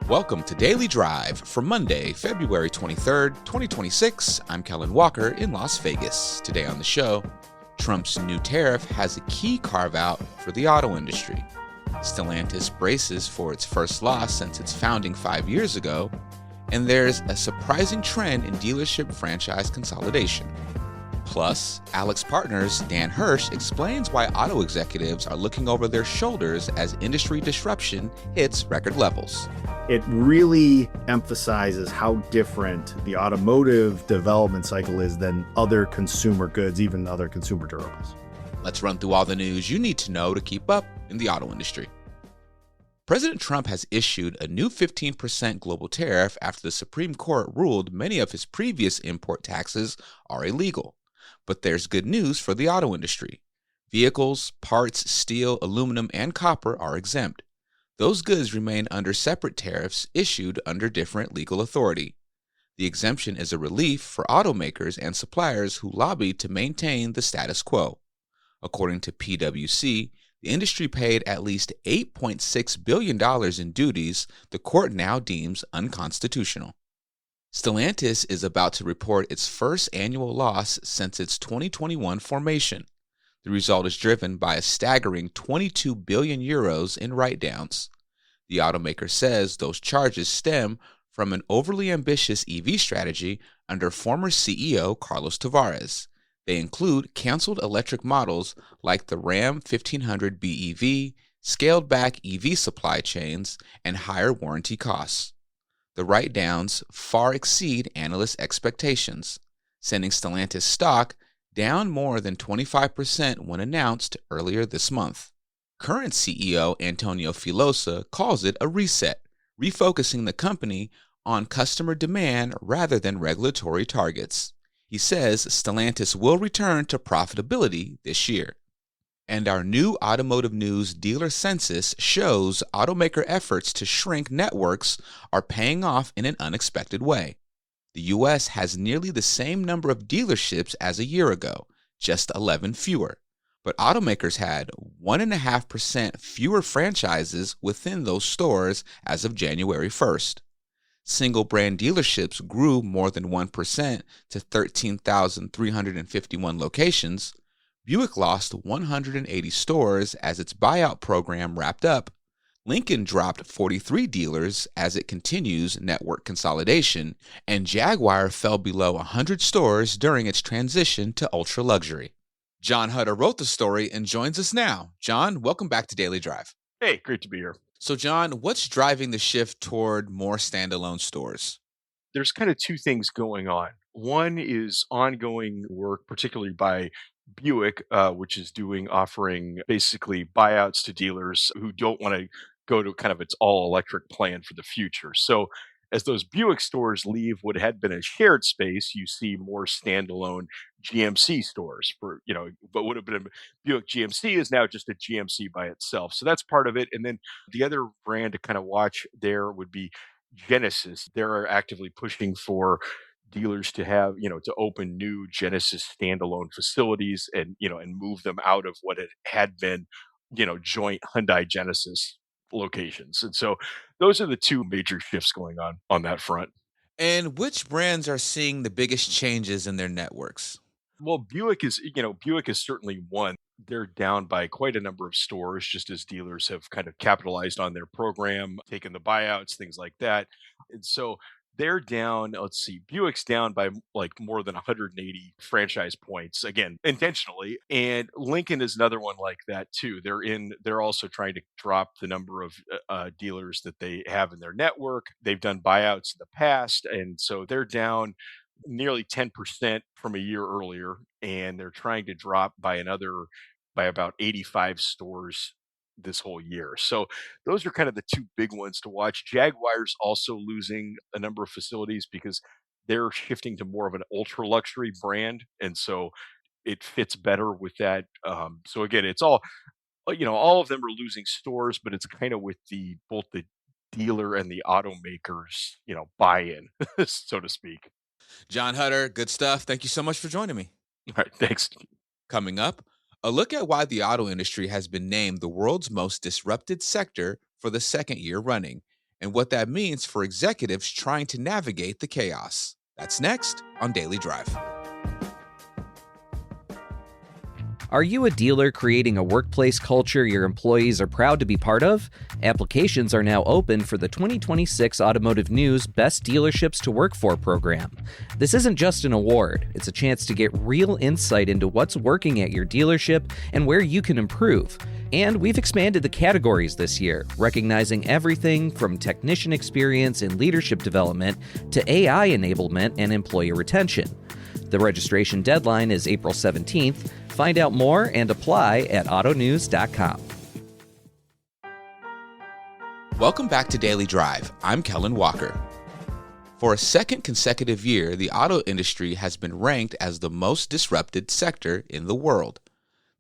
Welcome to Daily Drive for Monday, February 23rd, 2026. I'm Kellen Walker in Las Vegas. Today on the show, Trump's new tariff has a key carve-out for the auto industry. Stellantis braces for its first loss since its founding 5 years ago, and there's a surprising trend in dealership franchise consolidation. Plus, AlixPartners Dan Hearsch explains why auto executives are looking over their shoulders as industry disruption hits record levels. It really emphasizes how different the automotive development cycle is than other consumer goods, even other consumer durables. Let's run through all the news you need to know to keep up in the auto industry. President Trump has issued a new 15% global tariff after the Supreme Court ruled many of his previous import taxes are illegal. But there's good news for the auto industry. Vehicles, parts, steel, aluminum, and copper are exempt. Those goods remain under separate tariffs issued under different legal authority. The exemption is a relief for automakers and suppliers who lobbied to maintain the status quo. According to PwC, the industry paid at least $8.6 billion in duties the court now deems unconstitutional. Stellantis is about to report its first annual loss since its 2021 formation. The result is driven by a staggering 22 billion euros in write-downs. The automaker says those charges stem from an overly ambitious EV strategy under former CEO Carlos Tavares. They include canceled electric models like the Ram 1500 BEV, scaled-back EV supply chains, and higher warranty costs. The write-downs far exceed analyst expectations, sending Stellantis stock down more than 25% when announced earlier this month. Current CEO Antonio Filosa calls it a reset, refocusing the company on customer demand rather than regulatory targets. He says Stellantis will return to profitability this year. And our new Automotive News dealer census shows automaker efforts to shrink networks are paying off in an unexpected way. The U.S. has nearly the same number of dealerships as a year ago, just 11 fewer. But automakers had 1.5% fewer franchises within those stores as of January 1st. Single-brand dealerships grew more than 1% to 13,351 locations. Buick lost 180 stores as its buyout program wrapped up. Lincoln dropped 43 dealers as it continues network consolidation, and Jaguar fell below 100 stores during its transition to ultra-luxury. John Hutter wrote the story and joins us now. John, welcome back to Daily Drive. Hey, great to be here. So, John, what's driving the shift toward more standalone stores? There's kind of two things going on. One is ongoing work, particularly by Buick, which is offering basically buyouts to dealers who don't want to go to kind of its all-electric plan for the future. So as those Buick stores leave what had been a shared space, you see more standalone GMC stores but would have been a Buick GMC is now just a GMC by itself. So that's part of it. And then the other brand to kind of watch there would be Genesis. They're actively pushing for dealers to have, to open new Genesis standalone facilities and move them out of what it had been, joint Hyundai Genesis locations. And so those are the two major shifts going on that front. And which brands are seeing the biggest changes in their networks? Well, Buick is certainly one. They're down by quite a number of stores, just as dealers have kind of capitalized on their program, taken the buyouts, things like that. And so they're down, let's see, Buick's down by like more than 180 franchise points, again, intentionally. And Lincoln is another one like that too. They're also trying to drop the number of dealers that they have in their network. They've done buyouts in the past. And so they're down nearly 10% from a year earlier. And they're trying to drop by about 85 stores this whole year. So those are kind of the two big ones to watch. Jaguar's also losing a number of facilities because they're shifting to more of an ultra luxury brand. And so it fits better with that. So again, it's all of them are losing stores, but it's kind of with both the dealer and the automakers, buy-in, so to speak. John Hutter, good stuff. Thank you so much for joining me. All right, thanks. Coming up, a look at why the auto industry has been named the world's most disrupted sector for the second year running, and what that means for executives trying to navigate the chaos. That's next on Daily Drive. Are you a dealer creating a workplace culture your employees are proud to be part of? Applications are now open for the 2026 Automotive News Best Dealerships to Work For program. This isn't just an award, it's a chance to get real insight into what's working at your dealership and where you can improve. And we've expanded the categories this year, recognizing everything from technician experience and leadership development to AI enablement and employee retention. The registration deadline is April 17th. Find out more and apply at autonews.com. Welcome back to Daily Drive. I'm Kellen Walker. For a second consecutive year, the auto industry has been ranked as the most disrupted sector in the world.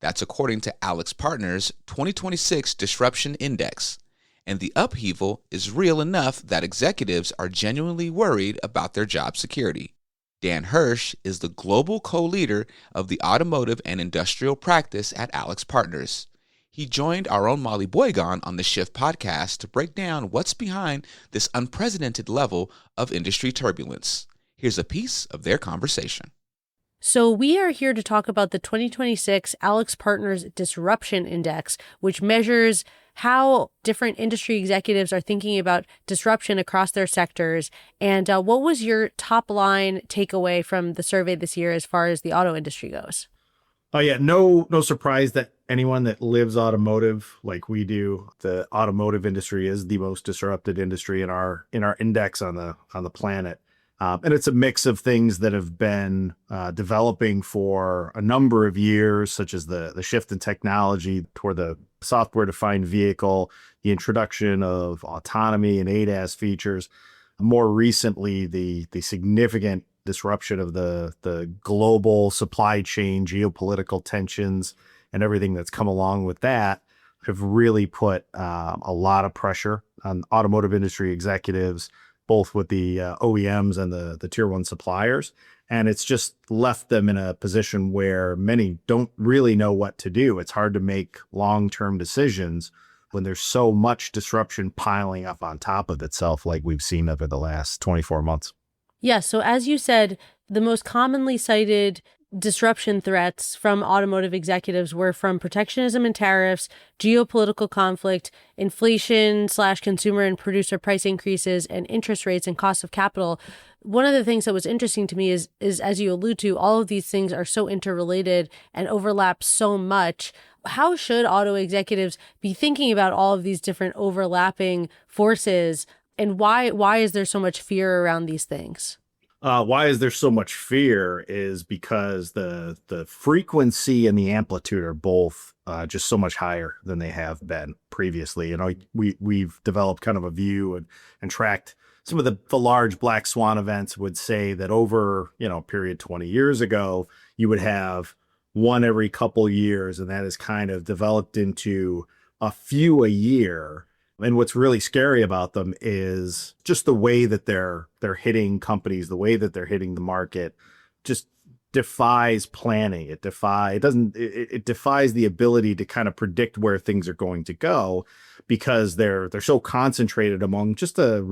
That's according to AlixPartners' 2026 Disruption Index. And the upheaval is real enough that executives are genuinely worried about their job security. Dan Hearsch is the global co-leader of the automotive and industrial practice at AlixPartners. He joined our own Molly Boygon on the Shift podcast to break down what's behind this unprecedented level of industry turbulence. Here's a piece of their conversation. So we are here to talk about the 2026 AlixPartners Disruption Index, which measures how different industry executives are thinking about disruption across their sectors. And what was your top line takeaway from the survey this year as far as the auto industry goes? Oh yeah, no surprise that anyone that lives automotive like we do, the automotive industry is the most disrupted industry in our index on the planet. And it's a mix of things that have been developing for a number of years, such as the shift in technology toward the software-defined vehicle, the introduction of autonomy and ADAS features. More recently, the significant disruption of the global supply chain, geopolitical tensions, and everything that's come along with that have really put a lot of pressure on automotive industry executives, both with the OEMs and the tier one suppliers. And it's just left them in a position where many don't really know what to do. It's hard to make long-term decisions when there's so much disruption piling up on top of itself, like we've seen over the last 24 months. Yeah, so as you said, the most commonly cited disruption threats from automotive executives were from protectionism and tariffs, geopolitical conflict, inflation/consumer and producer price increases, and interest rates and cost of capital. One of the things that was interesting to me is as you allude to, all of these things are so interrelated and overlap so much. How should auto executives be thinking about all of these different overlapping forces, and why is there so much fear around these things? Why is there so much fear is because the frequency and the amplitude are both just so much higher than they have been previously. You know, we've developed kind of a view and tracked some of the large black swan events. Would say that over, a period 20 years ago, you would have one every couple years, and that has kind of developed into a few a year. And what's really scary about them is just the way that they're hitting companies, the way that they're hitting the market, just defies planning. It defies the ability to kind of predict where things are going to go, because they're so concentrated among just a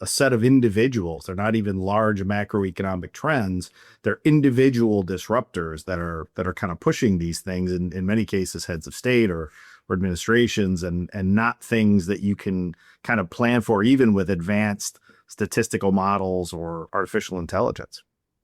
set of individuals. They're not even large macroeconomic trends. They're individual disruptors that are kind of pushing these things, in many cases heads of state or administrations, and not things that you can kind of plan for, even with advanced statistical models or artificial intelligence.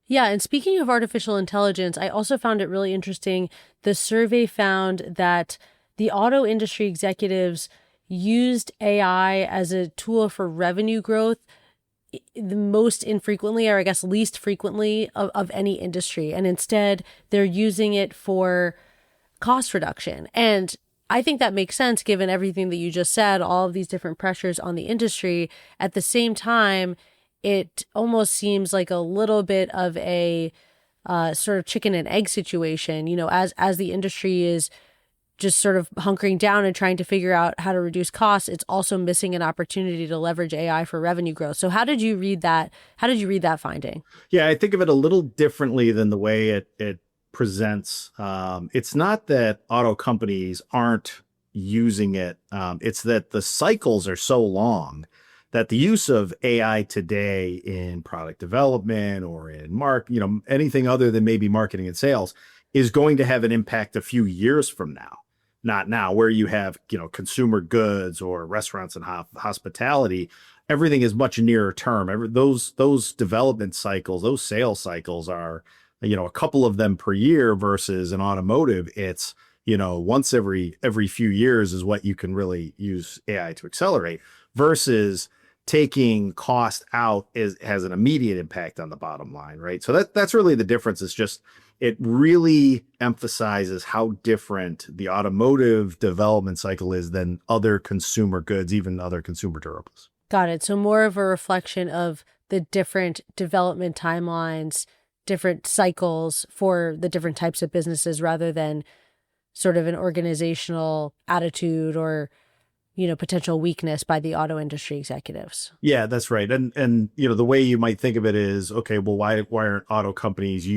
Yeah, and speaking of artificial intelligence, I also found it really interesting. The survey found that the auto industry executives used AI as a tool for revenue growth the most infrequently, or I guess least frequently of any industry. And instead, they're using it for cost reduction. And I think that makes sense given everything that you just said, all of these different pressures on the industry. At the same time, it almost seems like a little bit of a sort of chicken and egg situation, as the industry is just sort of hunkering down and trying to figure out how to reduce costs, it's also missing an opportunity to leverage AI for revenue growth. So how did you read that? How did you read that finding? Yeah, I think of it a little differently than the way it presents. It's not that auto companies aren't using it. It's that the cycles are so long that the use of AI today in product development or in anything other than maybe marketing and sales is going to have an impact a few years from now. Not now, where you have, consumer goods or restaurants and hospitality, everything is much nearer term. Those development cycles, those sales cycles are, a couple of them per year versus an automotive. It's, once every few years is what you can really use AI to accelerate, versus taking cost out has an immediate impact on the bottom line, right? So that's really the difference. It's just, it really emphasizes how different the automotive development cycle is than other consumer goods, even other consumer durables. Got it. So more of a reflection of the different development timelines, different cycles for the different types of businesses, rather than sort of an organizational attitude or potential weakness by the auto industry executives. Yeah, that's right. And the way you might think of it is, okay, well, why aren't auto companies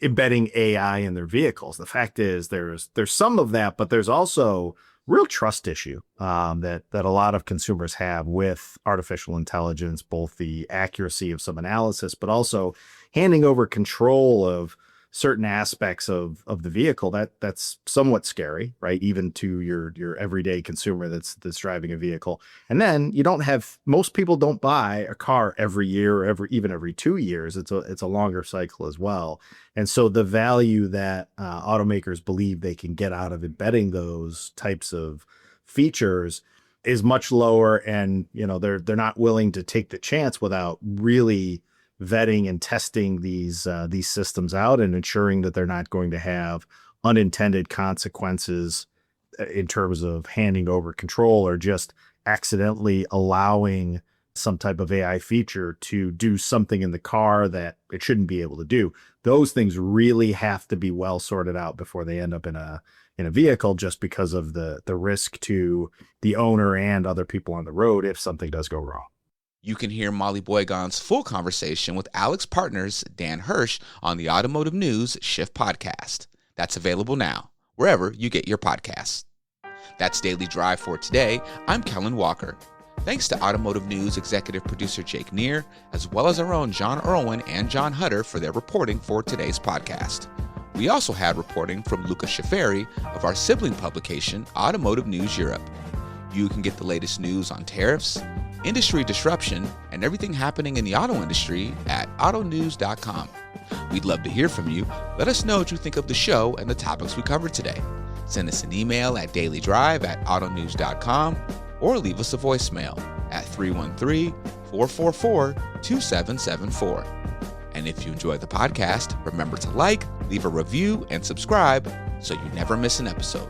embedding AI in their vehicles? The fact is there's some of that, but there's also real trust issue that a lot of consumers have with artificial intelligence, both the accuracy of some analysis, but also handing over control of certain aspects of the vehicle. That's somewhat scary, right? Even to your everyday consumer that's driving a vehicle. And then most people don't buy a car every year or even every 2 years. It's a longer cycle as well. And so the value that automakers believe they can get out of embedding those types of features is much lower. And they're not willing to take the chance without really vetting and testing these systems out and ensuring that they're not going to have unintended consequences in terms of handing over control or just accidentally allowing some type of AI feature to do something in the car that it shouldn't be able to do. Those things really have to be well sorted out before they end up in a vehicle, just because of the risk to the owner and other people on the road if something does go wrong. You can hear Molly Boygon's full conversation with AlixPartners Dan Hearsch on the Automotive News Shift podcast. That's available now, wherever you get your podcasts. That's Daily Drive for today. I'm Kellen Walker. Thanks to Automotive News executive producer Jake Neer, as well as our own John Irwin and John Hutter for their reporting for today's podcast. We also had reporting from Luca Schiferi of our sibling publication, Automotive News Europe. You can get the latest news on tariffs, industry disruption, and everything happening in the auto industry at autonews.com. We'd love to hear from you. Let us know what you think of the show and the topics we covered today. Send us an email at dailydrive@autonews.com or leave us a voicemail at 313-444-2774. And if you enjoy the podcast, remember to leave a review, and subscribe so you never miss an episode.